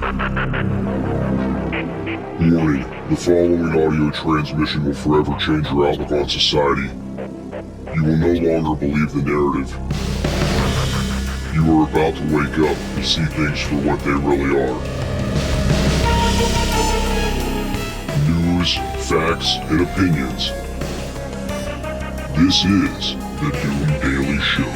Warning, the following audio transmission will forever change your outlook on society. You will no longer believe the narrative. You are about to wake up and see things for what they really are. News, facts, and opinions. This is the Doom Daily Show.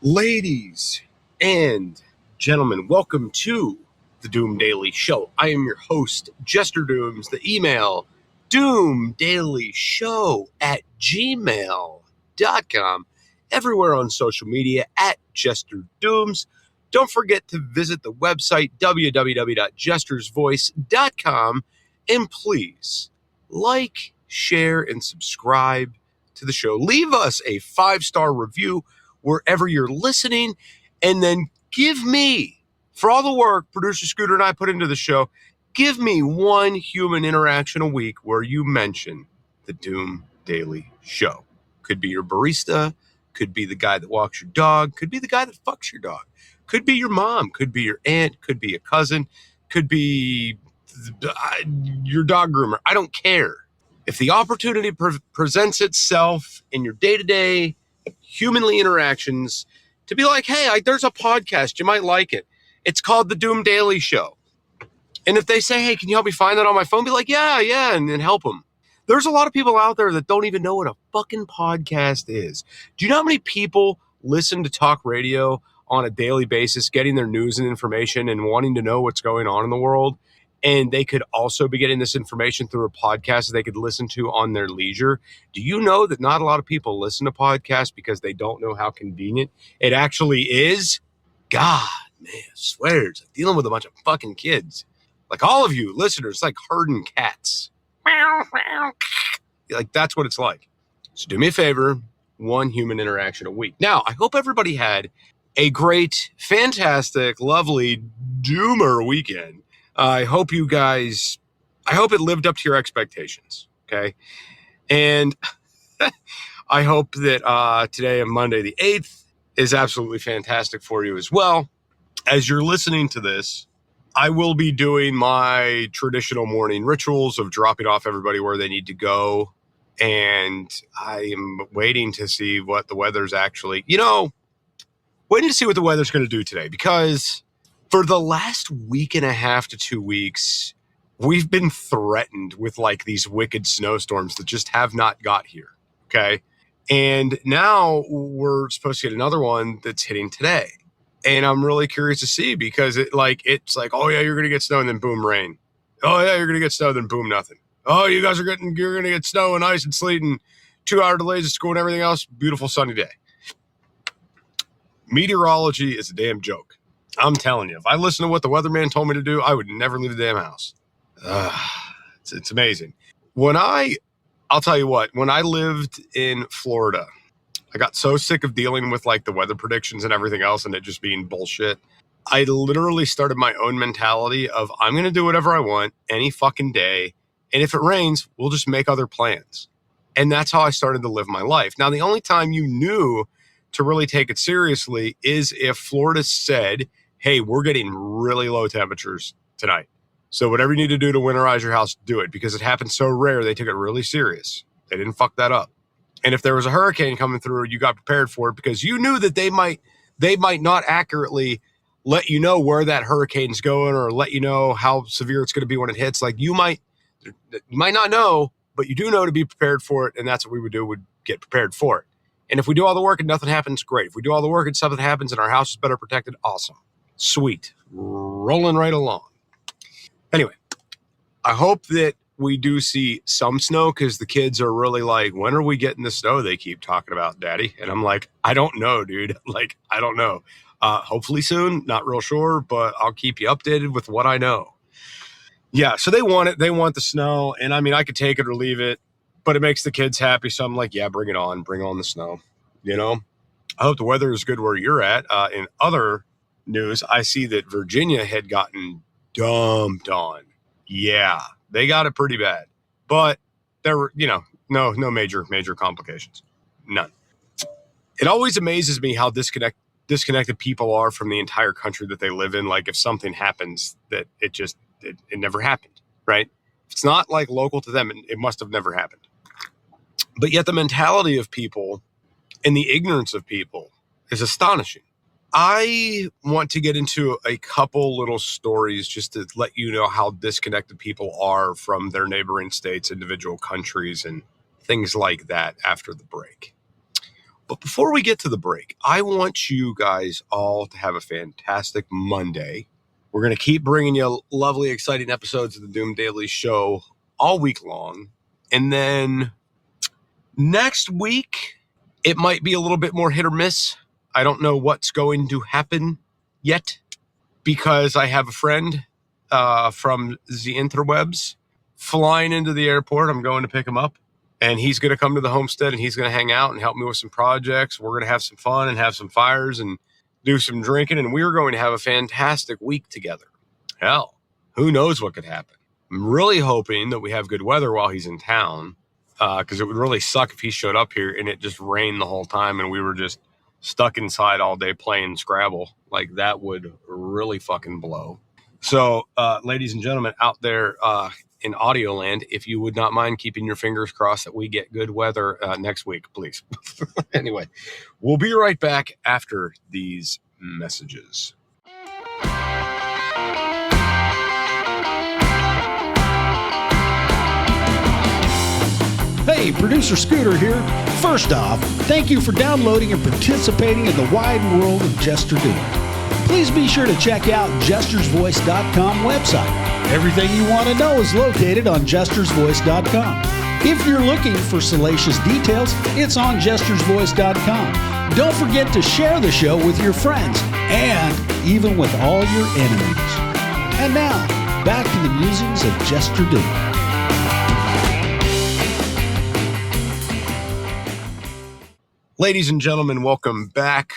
Ladies and gentlemen, welcome to the Doom Daily Show. I am your host, Jester Dooms. The email, doomdailyshow@gmail.com. Everywhere on social media, @Jester Dooms. Don't forget to visit the website, www.jestersvoice.com. And please, like, share, and subscribe to the show. Leave us a 5-star review wherever you're listening, and then give me, for all the work producer Scooter and I put into the show, give me one human interaction a week where you mention the Doom Daily Show. Could be your barista, could be the guy that walks your dog, could be the guy that fucks your dog, could be your mom, could be your aunt, could be a cousin, could be your dog groomer. I don't care. If the opportunity presents itself in your day-to-day humanly interactions to be like, hey, there's a podcast, you might like it. It's called the Doom Daily Show. And if they say, hey, can you help me find that on my phone? Be like, yeah, and then help them. There's a lot of people out there that don't even know what a fucking podcast is. Do you know how many people listen to talk radio on a daily basis, getting their news and information and wanting to know what's going on in the world? And they could also be getting this information through a podcast that they could listen to on their leisure. Do you know that not a lot of people listen to podcasts because they don't know how convenient it actually is? God, man, I swear, it's like dealing with a bunch of fucking kids. Like all of you listeners, like herding cats. Like that's what it's like. So do me a favor, one human interaction a week. Now, I hope everybody had a great, fantastic, lovely Doomer weekend. I hope it lived up to your expectations, okay? And I hope that today, on Monday the 8th, is absolutely fantastic for you as well. As you're listening to this, I will be doing my traditional morning rituals of dropping off everybody where they need to go. And I am waiting to see what the weather's actually, waiting to see what the weather's going to do today, because for the last week and a half to 2 weeks, we've been threatened with like these wicked snowstorms that just have not got here. Okay. And now we're supposed to get another one that's hitting today. And I'm really curious to see, because it's like, oh yeah, you're going to get snow and then boom, rain. Oh yeah, you're going to get snow, then boom, nothing. Oh, you're going to get snow and ice and sleet and 2-hour delays at school and everything else. Beautiful sunny day. Meteorology is a damn joke. I'm telling you, if I listened to what the weatherman told me to do, I would never leave the damn house. It's amazing. I'll tell you what, when I lived in Florida, I got so sick of dealing with like the weather predictions and everything else and it just being bullshit. I literally started my own mentality of I'm going to do whatever I want any fucking day. And if it rains, we'll just make other plans. And that's how I started to live my life. Now, the only time you knew to really take it seriously is if Florida said, hey, we're getting really low temperatures tonight. So whatever you need to do to winterize your house, do it, because it happened so rare. They took it really serious. They didn't fuck that up. And if there was a hurricane coming through, you got prepared for it because you knew that they might not accurately let you know where that hurricane's going or let you know how severe it's going to be when it hits. Like you might not know, but you do know to be prepared for it. And that's what we would do, would get prepared for it. And if we do all the work and nothing happens, great. If we do all the work and something happens and our house is better protected, awesome. Sweet. Rolling right along. Anyway, I hope that we do see some snow, because the kids are really like, when are we getting the snow they keep talking about, Daddy? And I'm like, I don't know, dude. Like, I don't know. Hopefully soon. Not real sure, but I'll keep you updated with what I know. Yeah, so they want it. They want the snow. And I mean, I could take it or leave it, but it makes the kids happy. So I'm like, yeah, bring it on. Bring on the snow. I hope the weather is good where you're at. In other news, I see that Virginia had gotten dumped on. Yeah, they got it pretty bad, but there were, no major complications. None. It always amazes me how disconnected disconnected people are from the entire country that they live in. Like if something happens, that it never happened, right? If it's not like local to them, it must have never happened. But yet the mentality of people and the ignorance of people is astonishing. I want to get into a couple little stories just to let you know how disconnected people are from their neighboring states, individual countries, and things like that after the break. But before we get to the break, I want you guys all to have a fantastic Monday. We're going to keep bringing you lovely, exciting episodes of the Doom Daily Show all week long. And then next week, it might be a little bit more hit or miss. I don't know what's going to happen yet because I have a friend from the interwebs flying into the airport. I'm going to pick him up, and he's going to come to the homestead, and he's going to hang out and help me with some projects. We're going to have some fun and have some fires and do some drinking, and we're going to have a fantastic week together. Hell, who knows what could happen? I'm really hoping that we have good weather while he's in town, because it would really suck if he showed up here and it just rained the whole time and we were just stuck inside all day playing Scrabble. Like, that would really fucking blow. So, ladies and gentlemen out there in audio land, if you would not mind keeping your fingers crossed that we get good weather next week, please. Anyway, we'll be right back after these messages. Hey, Producer Scooter here. First off, thank you for downloading and participating in the wide world of Jester Doom. Please be sure to check out jestersvoice.com website. Everything you want to know is located on jestersvoice.com. If you're looking for salacious details, it's on jestersvoice.com. Don't forget to share the show with your friends and even with all your enemies. And now, back to the musings of Jester Doom. Ladies and gentlemen, welcome back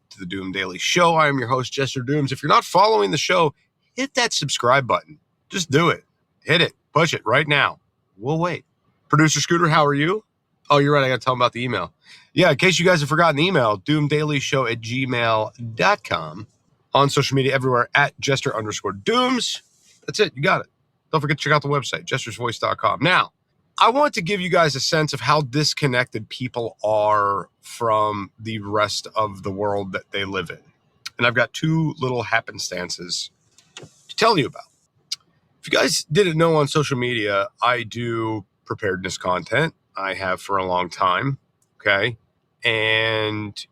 to the Doom Daily Show. I am your host, Jester Dooms. If you're not following the show, hit that subscribe button. Just do it. Hit it. Push it right now. We'll wait. Producer Scooter, how are you? Oh, you're right. I got to tell him about the email. Yeah, in case you guys have forgotten the email, doomdailyshow@gmail.com. On social media everywhere at Jester_Dooms. That's it. You got it. Don't forget to check out the website, jestersvoice.com. Now, I want to give you guys a sense of how disconnected people are from the rest of the world that they live in. And I've got two little happenstances to tell you about. If you guys didn't know, on social media, I do preparedness content. I have for a long time, okay? And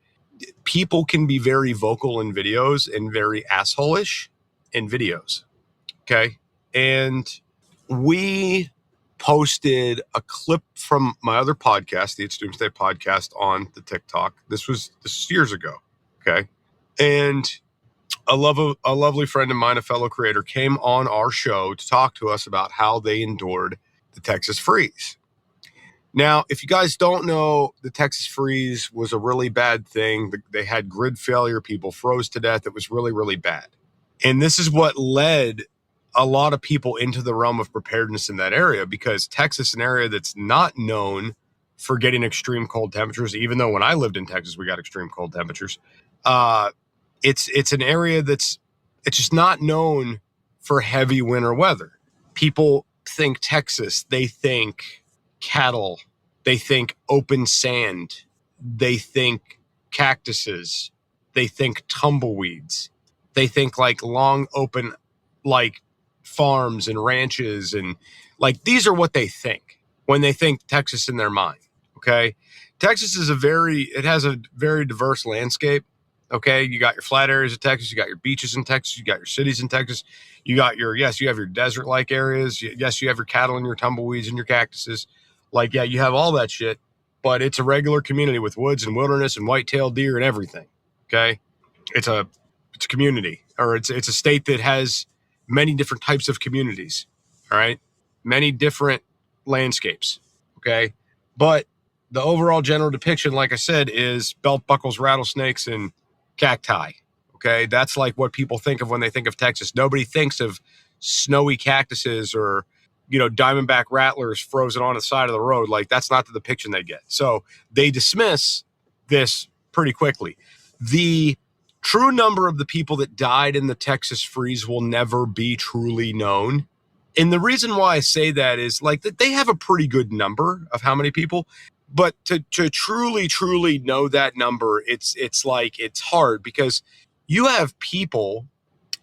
people can be very vocal in videos and very asshole-ish in videos, okay? And we posted a clip from my other podcast, the It's Doomsday podcast, on the TikTok. This was years ago, okay? And a lovely friend of mine, a fellow creator, came on our show to talk to us about how they endured the Texas freeze. Now, if you guys don't know, the Texas freeze was a really bad thing. They had grid failure. People froze to death. It was really, really bad. And this is what led a lot of people into the realm of preparedness in that area, because Texas is an area that's not known for getting extreme cold temperatures. Even though when I lived in Texas, we got extreme cold temperatures. It's an area it's just not known for heavy winter weather. People think Texas, they think cattle, they think open sand, they think cactuses, they think tumbleweeds, they think like long open, like farms and ranches, and like these are what they think when they think Texas in their mind. Okay, Texas is it has a very diverse landscape. Okay, you got your flat areas of Texas, you got your beaches in Texas, you got your cities in Texas, you got you have your desert like areas, yes, you have your cattle and your tumbleweeds and your cactuses. Like, yeah, you have all that shit, but it's a regular community with woods and wilderness and white-tailed deer and everything. Okay, it's a community, or it's a state that has many different types of communities, all right? Many different landscapes, okay? But the overall general depiction, like I said, is belt buckles, rattlesnakes, and cacti, okay? That's like what people think of when they think of Texas. Nobody thinks of snowy cactuses or, diamondback rattlers frozen on the side of the road. Like, that's not the depiction they get. So they dismiss this pretty quickly. The true number of the people that died in the Texas freeze will never be truly known. And the reason why I say that is like that they have a pretty good number of how many people, but to truly know that number, it's hard because you have people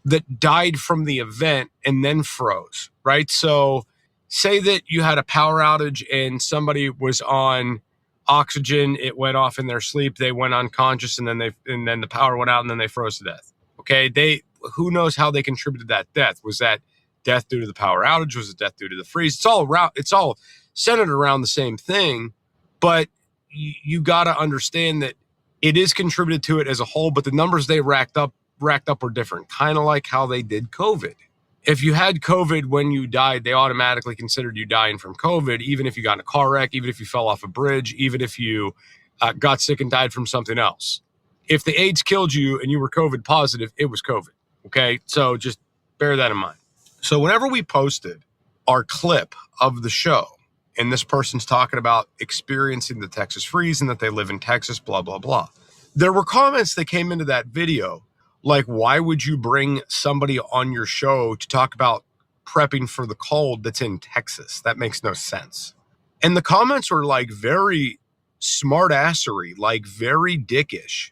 that died from the event and then froze, right? So say that you had a power outage and somebody was on oxygen, it went off in their sleep, they went unconscious, and then the power went out and then they froze to death. Okay, who knows how they contributed to that death? Was that death due to the power outage? Was it death due to the freeze? It's all centered around the same thing, but you got to understand that it is contributed to it as a whole, but the numbers they racked up were different, kind of like how they did COVID. If you had COVID when you died, they automatically considered you dying from COVID, even if you got in a car wreck, even if you fell off a bridge, even if you got sick and died from something else. If the AIDS killed you and you were COVID positive, it was COVID. Okay, so just bear that in mind. So whenever we posted our clip of the show, and this person's talking about experiencing the Texas freeze and that they live in Texas, blah, blah, blah, there were comments that came into that video like, why would you bring somebody on your show to talk about prepping for the cold that's in Texas? That makes no sense. And the comments were like very smart-assery, like very dickish.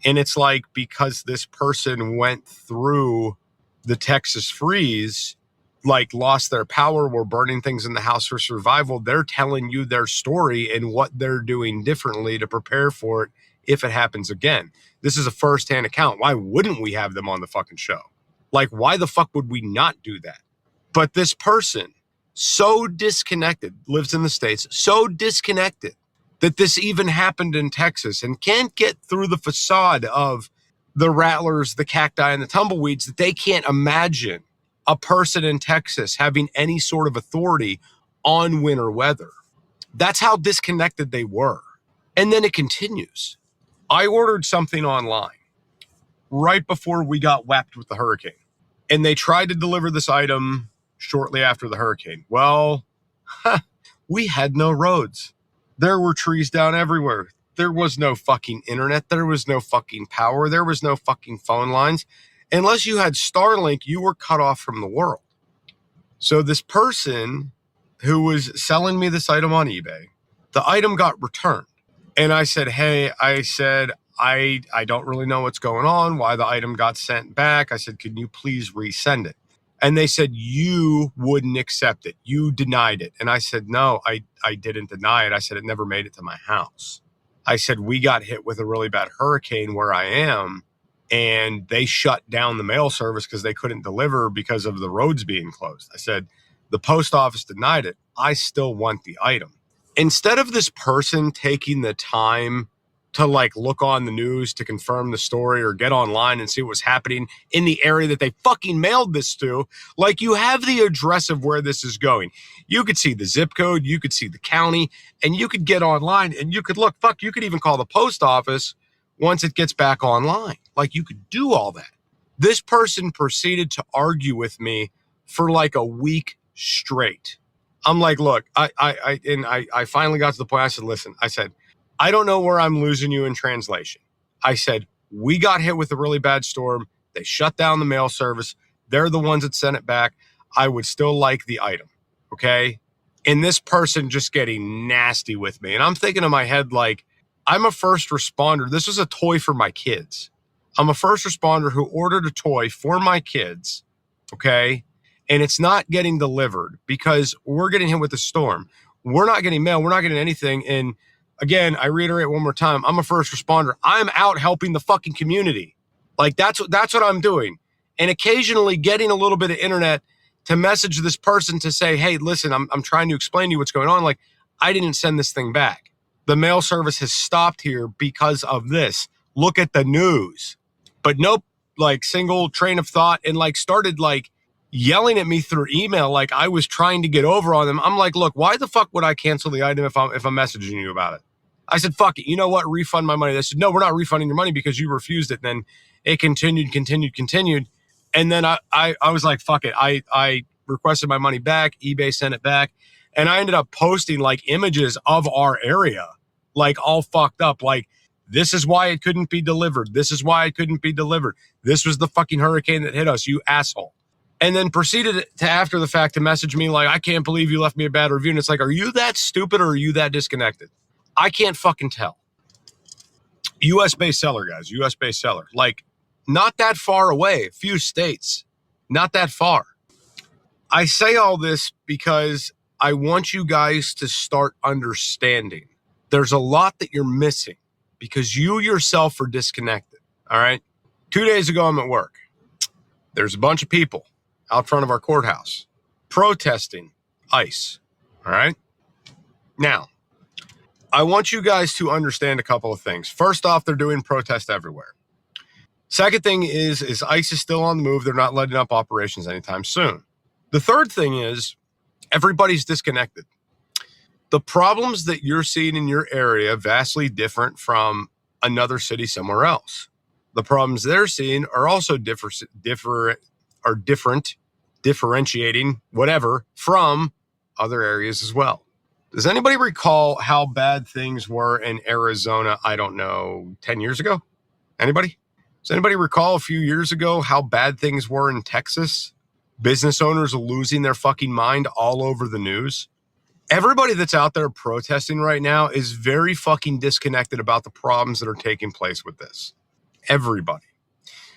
And it's like, because this person went through the Texas freeze, like lost their power, were burning things in the house for survival, they're telling you their story and what they're doing differently to prepare for it if it happens again. This is a first-hand account. Why wouldn't we have them on the fucking show? Like, why the fuck would we not do that? But this person, so disconnected, lives in the States, so disconnected that this even happened in Texas and can't get through the facade of the rattlers, the cacti, and the tumbleweeds, that they can't imagine a person in Texas having any sort of authority on winter weather. That's how disconnected they were. And then it continues. I ordered something online right before we got whacked with the hurricane, and they tried to deliver this item shortly after the hurricane. Well, we had no roads. There were trees down everywhere. There was no fucking internet. There was no fucking power. There was no fucking phone lines. Unless you had Starlink, you were cut off from the world. So this person who was selling me this item on eBay, the item got returned. And I said, hey, I don't really know what's going on, why the item got sent back. I said, can you please resend it? And they said, you wouldn't accept it. You denied it. And I said, no, I didn't deny it. I said, it never made it to my house. I said, we got hit with a really bad hurricane where I am, and they shut down the mail service because they couldn't deliver because of the roads being closed. I said, the post office denied it. I still want the item. Instead of this person taking the time to like look on the news to confirm the story or get online and see what's happening in the area that they fucking mailed this to, like, you have the address of where this is going. You could see the zip code, you could see the county, and you could get online and you could look, you could even call the post office once it gets back online. Like, you could do all that. This person proceeded to argue with me for like a week straight. I'm like, look, I finally got to the point. I said, listen, I don't know where I'm losing you in translation. I said, we got hit with a really bad storm. They shut down the mail service. They're the ones that sent it back. I would still like the item. Okay. And this person just getting nasty with me. And I'm thinking in my head, like, I'm a first responder. This was a toy for my kids. I'm a first responder who ordered a toy for my kids. Okay. And it's not getting delivered because we're getting hit with the storm. We're not getting mail. We're not getting anything. And again, I reiterate one more time, I'm a first responder. I'm out helping the fucking community. Like, that's what I'm doing. And occasionally getting a little bit of internet to message this person to say, hey, listen, I'm trying to explain to you what's going on. Like, I didn't send this thing back. The mail service has stopped here because of this. Look at the news. But nope, like, single train of thought, and like started like yelling at me through email like I was trying to get over on them. I'm like, look, why the fuck would I cancel the item if I'm messaging you about it? I said, fuck it. You know what? Refund my money. They said, no, we're not refunding your money because you refused it. And then it continued. And then I was like, fuck it. I requested my money back. eBay sent it back. And I ended up posting like images of our area, like all fucked up. Like This is why it couldn't be delivered. This is why it couldn't be delivered. This was the fucking hurricane that hit us, you asshole. And then proceeded to, after the fact, to message me like, I can't believe you left me a bad review. And it's like, are you that stupid or are you that disconnected? I can't fucking tell. U.S.-based seller, guys. U.S.-based seller. Like, not that far away. A few states. Not that far. I say all this because I want you guys to start understanding. There's a lot that you're missing because you yourself are disconnected. All right? 2 days ago, I'm at work. There's a bunch of people out front of our courthouse protesting ICE. All right? Now, I want you guys to understand a couple of things. First off, they're doing protests everywhere. Second thing is ICE is still on the move. They're not letting up operations anytime soon. The third thing is everybody's disconnected. The problems that you're seeing in your area vastly different from another city somewhere else. The problems they're seeing are also differentiating, whatever, from other areas as well. Does anybody recall how bad things were in Arizona, I don't know, 10 years ago? Anybody? Does anybody recall a few years ago how bad things were in Texas? Business owners losing their fucking mind all over the news. Everybody that's out there protesting right now is very fucking disconnected about the problems that are taking place with this. Everybody.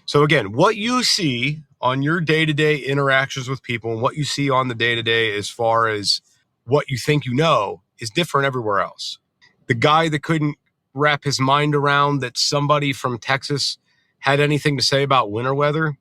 So again, what you see on your day-to-day interactions with people and what you see on the day-to-day as far as what you think you know is different everywhere else. The guy that couldn't wrap his mind around that somebody from Texas had anything to say about winter weather.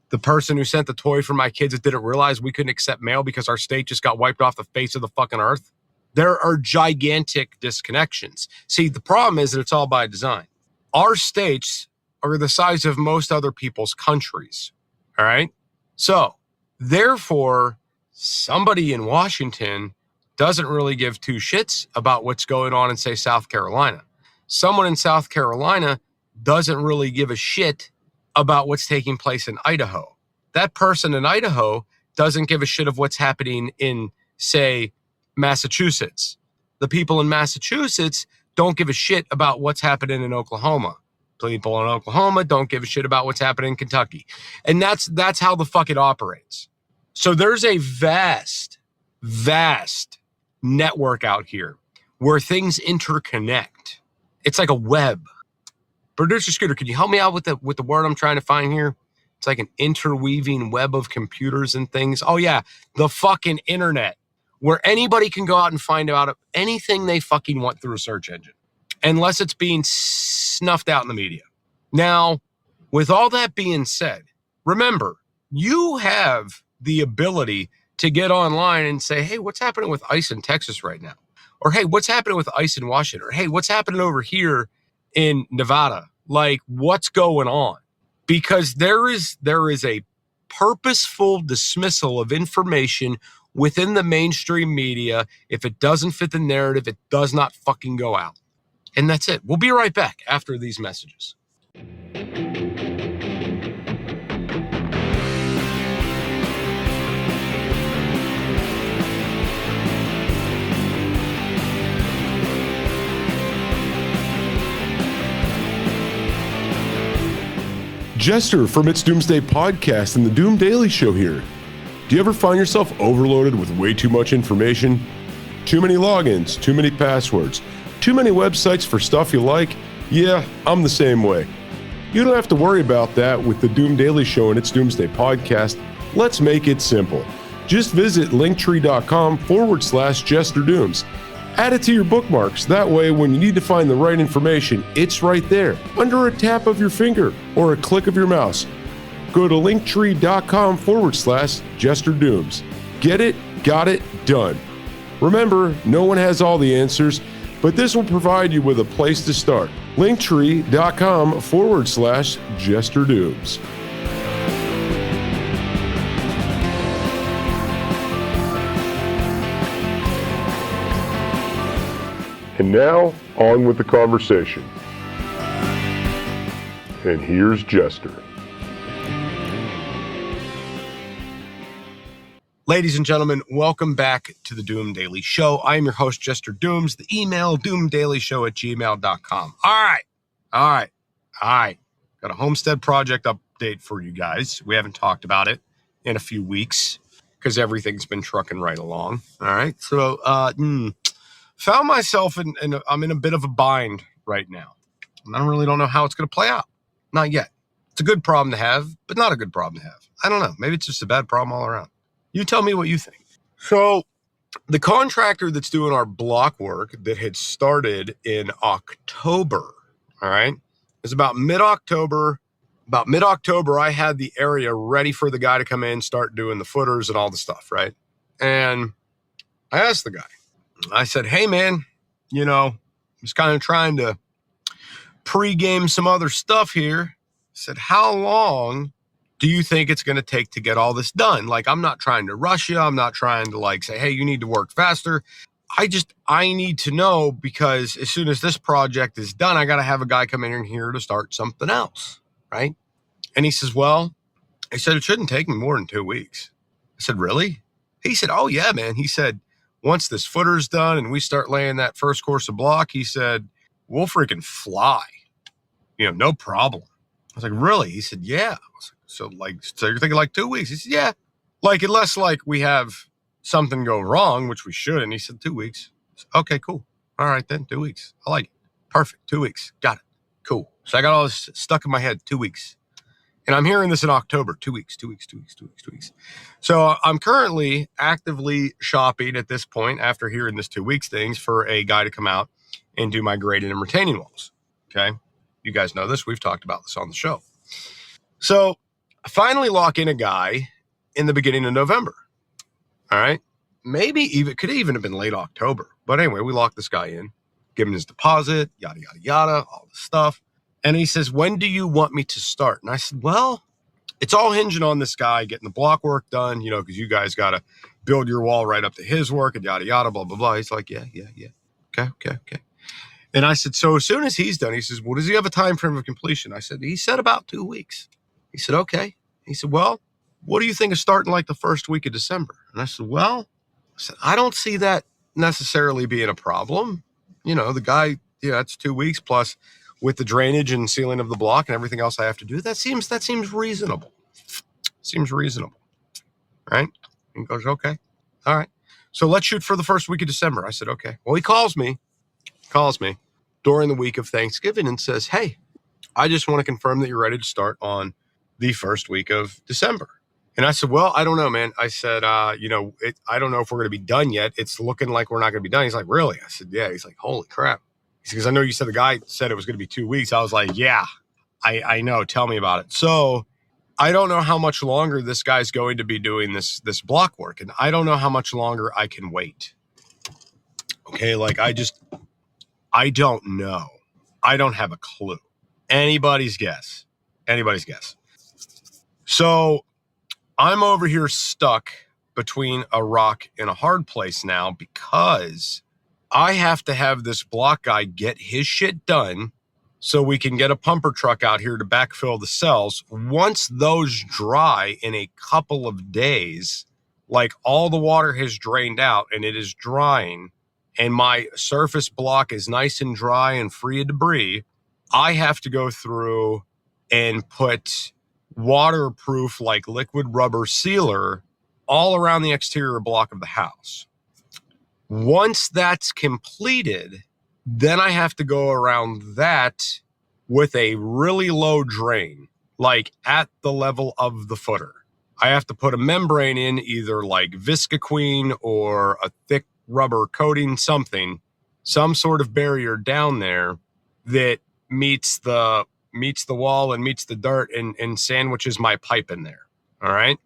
The person who sent the toy for my kids that didn't realize we couldn't accept mail because our state just got wiped off the face of the fucking earth. There are gigantic disconnections. See, the problem is that it's all by design. Our states are the size of most other people's countries. All right? So, therefore, somebody in Washington doesn't really give two shits about what's going on in, say, South Carolina. Someone in South Carolina doesn't really give a shit about what's taking place in Idaho. That person in Idaho doesn't give a shit of what's happening in, say, Massachusetts. The people in Massachusetts don't give a shit about what's happening in Oklahoma. People in Oklahoma don't give a shit about what's happening in Kentucky. And that's how the fuck it operates. So there's a vast network out here where things interconnect. It's like a web. Producer Scooter, can you help me out with the word I'm trying to find here? It's like an interweaving web of computers and things. Oh yeah, the fucking internet, where anybody can go out and find out anything they fucking want through a search engine, unless it's being snuffed out in the media. Now, with all that being said, remember, you have the ability to get online and say, hey, what's happening with ICE in Texas right now? Or hey, what's happening with ICE in Washington? Or hey, what's happening over here in Nevada? Like, what's going on? Because there is a purposeful dismissal of information within the mainstream media. If it doesn't fit the narrative, it does not fucking go out. And that's it. We'll be right back after these messages. Jester from It's Doomsday Podcast and the Doom Daily Show here. Do you ever find yourself overloaded with way too much information? Too many logins, too many passwords, too many websites for stuff you like? Yeah, I'm the same way. You don't have to worry about that with the Doom Daily Show and It's Doomsday Podcast. Let's make it simple. Just visit linktree.com/JesterDooms. Add it to your bookmarks. That way, when you need to find the right information, it's right there, under a tap of your finger or a click of your mouse. Go to linktree.com/JesterDooms. Get it, got it, done. Remember, no one has all the answers, but this will provide you with a place to start. linktree.com/JesterDooms. And now, on with the conversation. And here's Jester. Ladies and gentlemen, welcome back to the Doom Daily Show. I am your host, Jester Dooms. The email, doomdailyshow@gmail.com. All right. Got a homestead project update for you guys. We haven't talked about it in a few weeks because everything's been trucking right along. All right. So, found myself I'm in a bit of a bind right now. I don't know how it's going to play out. Not yet. It's a good problem to have, but not a good problem to have. I don't know. Maybe it's just a bad problem all around. You tell me what you think. So the contractor that's doing our block work that had started in October, all right, is about mid-October. About mid-October, I had the area ready for the guy to come in, start doing the footers and all the stuff, right? And I asked the guy, I said, hey, man, I'm just kind of trying to pregame some other stuff here. I said, how long do you think it's going to take to get all this done? Like, I'm not trying to rush you. I'm not trying to say, hey, you need to work faster. I need to know, because as soon as this project is done, I got to have a guy come in here to start something else. Right. And he says, I said, it shouldn't take me more than 2 weeks. I said, really? He said, oh yeah, man. He said, once this footer's done and we start laying that first course of block, he said, we'll freaking fly, no problem. I was like, really? He said, yeah. I was like, so you're thinking 2 weeks? He said, yeah. Unless we have something go wrong, which we should. And he said, 2 weeks. Said, okay, cool. All right, then 2 weeks. I like it. Perfect. 2 weeks. Got it. Cool. So I got all this stuck in my head, 2 weeks. And I'm hearing this in October, 2 weeks. So I'm currently actively shopping at this point, after hearing this 2 weeks things, for a guy to come out and do my grading and retaining walls. Okay. You guys know this. We've talked about this on the show. So I finally lock in a guy in the beginning of November. All right. Could even have been late October. But anyway, we lock this guy in, give him his deposit, yada, yada, yada, all this stuff. And he says, when do you want me to start? And I said, well, it's all hinging on this guy getting the block work done, because you guys got to build your wall right up to his work and yada, yada, blah, blah, blah. He's like, yeah. Okay. And I said, so as soon as he's done, he says, well, does he have a time frame of completion? I said, he said about 2 weeks. He said, okay. He said, well, what do you think of starting the first week of December? And I said, I don't see that necessarily being a problem. The guy, it's 2 weeks plus with the drainage and sealing of the block and everything else I have to do. That seems reasonable. Seems reasonable. Right? And he goes, okay. All right. So let's shoot for the first week of December. I said, okay. Well, he calls me during the week of Thanksgiving and says, hey, I just want to confirm that you're ready to start on the first week of December. And I said, well, I don't know, man. I said, I don't know if we're going to be done yet. It's looking like we're not going to be done. He's like, really? I said, yeah. He's like, holy crap. He said, because I know you said the guy said it was going to be 2 weeks. I was like, yeah, I know. Tell me about it. So I don't know how much longer this guy's going to be doing this block work. And I don't know how much longer I can wait. Okay. I don't know. I don't have a clue. Anybody's guess. So I'm over here stuck between a rock and a hard place now, because I have to have this block guy get his shit done so we can get a pumper truck out here to backfill the cells. Once those dry in a couple of days, all the water has drained out and it is drying, and my surface block is nice and dry and free of debris, I have to go through and put waterproof, liquid rubber sealer all around the exterior block of the house. Once that's completed, then I have to go around that with a really low drain, at the level of the footer. I have to put a membrane in, either Visqueen or a thick rubber coating, some sort of barrier down there that meets the wall and meets the dirt and sandwiches my pipe in there. All right.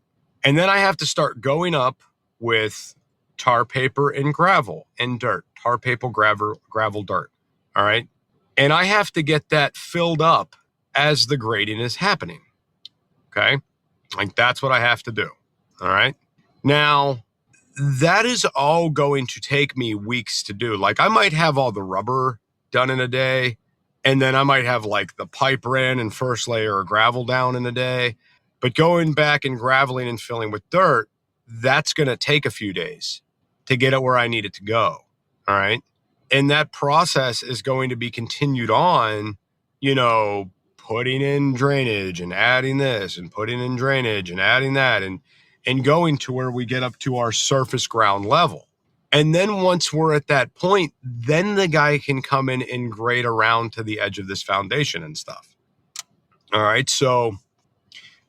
And then I have to start going up with tar paper and gravel and dirt, tar paper, gravel, dirt. All right. And I have to get that filled up as the grading is happening. Okay. That's what I have to do. All right. Now, that is all going to take me weeks to do. I might have all the rubber done in a day, and then I might have the pipe ran and first layer of gravel down in a day. But going back and graveling and filling with dirt, that's going to take a few days to get it where I need it to go. All right. And that process is going to be continued on, putting in drainage and adding this and putting in drainage and adding that and going to where we get up to our surface ground level. And then once we're at that point, then the guy can come in and grade around to the edge of this foundation and stuff. All right. So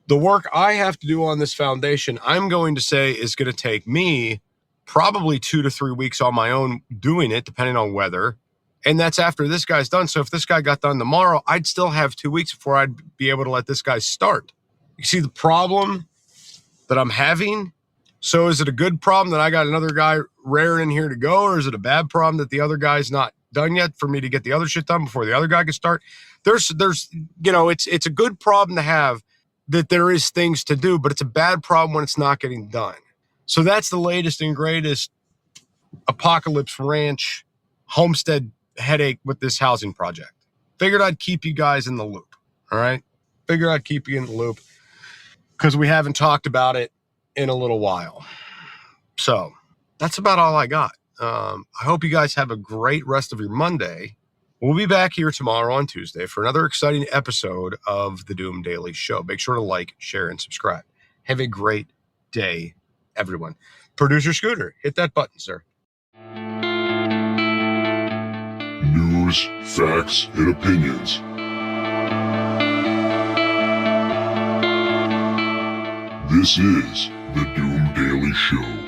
the work I have to do on this foundation, I'm going to say is going to take me probably 2 to 3 weeks on my own doing it, depending on weather. And that's after this guy's done. So if this guy got done tomorrow, I'd still have 2 weeks before I'd be able to let this guy start. You see the problem that I'm having? So is it a good problem that I got another guy raring in here to go, or is it a bad problem that the other guy's not done yet for me to get the other shit done before the other guy can start? There's it's a good problem to have that there is things to do, but it's a bad problem when it's not getting done. So that's the latest and greatest Apocalypse Ranch homestead headache with this housing project. Figured I'd keep you guys in the loop. All right. Figured I'd keep you in the loop because we haven't talked about it in a little while. So that's about all I got. I hope you guys have a great rest of your Monday. We'll be back here tomorrow on Tuesday for another exciting episode of the Doom Daily Show. Make sure to like, share, and subscribe. Have a great day, everyone. Producer Scooter, hit that button, sir. News, facts, and opinions. This is the Doom Daily Show.